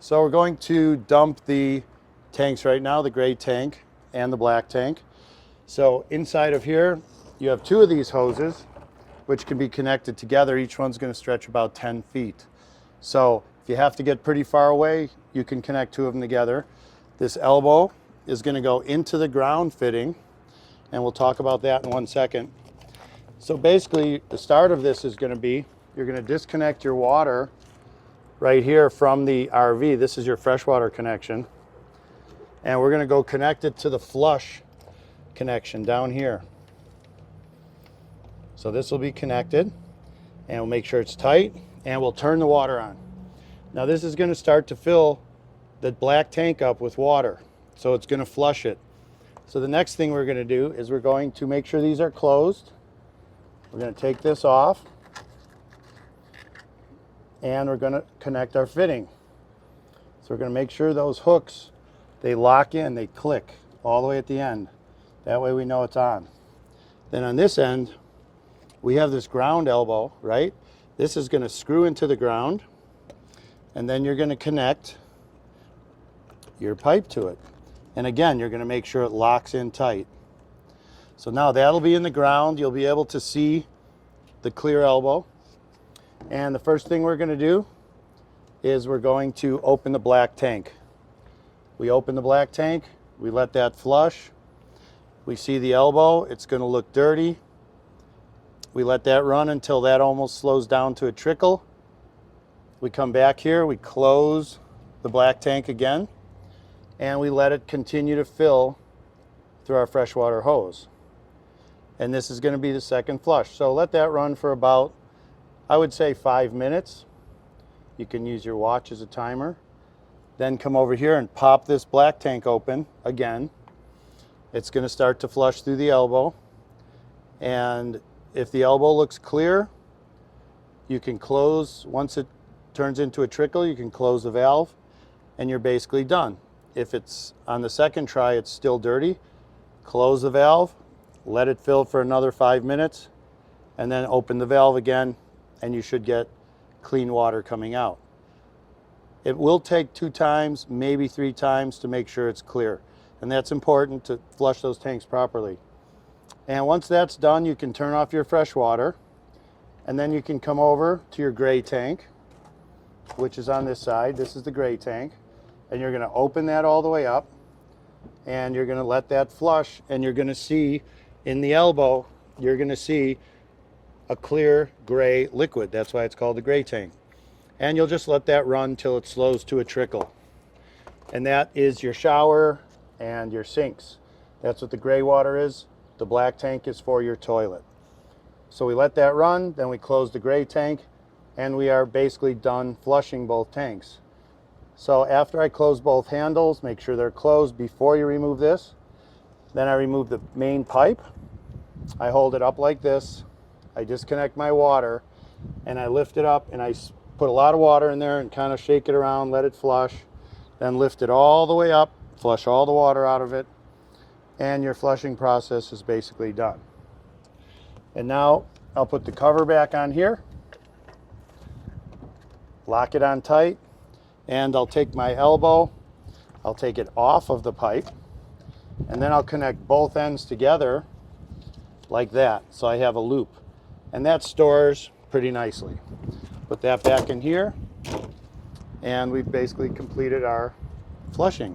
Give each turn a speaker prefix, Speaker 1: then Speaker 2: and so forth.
Speaker 1: So we're going to dump the tanks right now, the gray tank and the black tank. So inside of here, you have two of these hoses, which can be connected together. Each one's going to stretch about 10 feet. So if you have to get pretty far away, you can connect two of them together. This elbow is going to go into the ground fitting, and we'll talk about that in 1 second. So basically, the start of this is going to be, you're going to disconnect your water right here from the RV. This is your freshwater connection. And we're going to go connect it to the flush connection down here. So this will be connected, and we'll make sure it's tight, and we'll turn the water on. Now this is going to start to fill the black tank up with water. So it's going to flush it. So the next thing we're going to do is we're going to make sure these are closed. We're going to take this off, and we're going to connect our fitting. So we're going to make sure those hooks, they lock in, they click all the way at the end. That way we know it's on. Then on this end, we have this ground elbow, right? This is going to screw into the ground, and then you're going to connect your pipe to it. And again, you're going to make sure it locks in tight. So now that'll be in the ground. You'll be able to see the clear elbow. And the first thing we're going to do is we're going to open the black tank. We open the black tank, we let that flush. We see the elbow, it's going to look dirty. We let that run until that almost slows down to a trickle. We come back here, we close the black tank again, and we let it continue to fill through our freshwater hose. And this is going to be the second flush. So let that run for about, I would say, 5 minutes. You can use your watch as a timer. Then come over here and pop this black tank open again. It's going to start to flush through the elbow. And if the elbow looks clear, you can close. Once it turns into a trickle, you can close the valve, and you're basically done. If it's on the second try, it's still dirty, close the valve, let it fill for another 5 minutes, and then open the valve again, and you should get clean water coming out. It will take 2 times, maybe 3 times to make sure it's clear. And that's important to flush those tanks properly. And once that's done, you can turn off your fresh water, and then you can come over to your gray tank, which is on this side. This is the gray tank. And you're going to open that all the way up, and you're going to let that flush, and you're going to see in the elbow, you're going to see a clear gray liquid. That's why it's called the gray tank. And you'll just let that run till it slows to a trickle. And that is your shower and your sinks. That's what the gray water is. The black tank is for your toilet. So we let that run, then we close the gray tank, and we are basically done flushing both tanks. So after I close both handles, make sure they're closed before you remove this. Then I remove the main pipe. I hold it up like this. I disconnect my water, and I lift it up, and I put a lot of water in there and kind of shake it around, let it flush, then lift it all the way up, flush all the water out of it, and your flushing process is basically done. And now I'll put the cover back on here, lock it on tight, and I'll take my elbow, I'll take it off of the pipe, and then I'll connect both ends together like that, so I have a loop. And that stores pretty nicely. Put that back in here, and we've basically completed our flushing.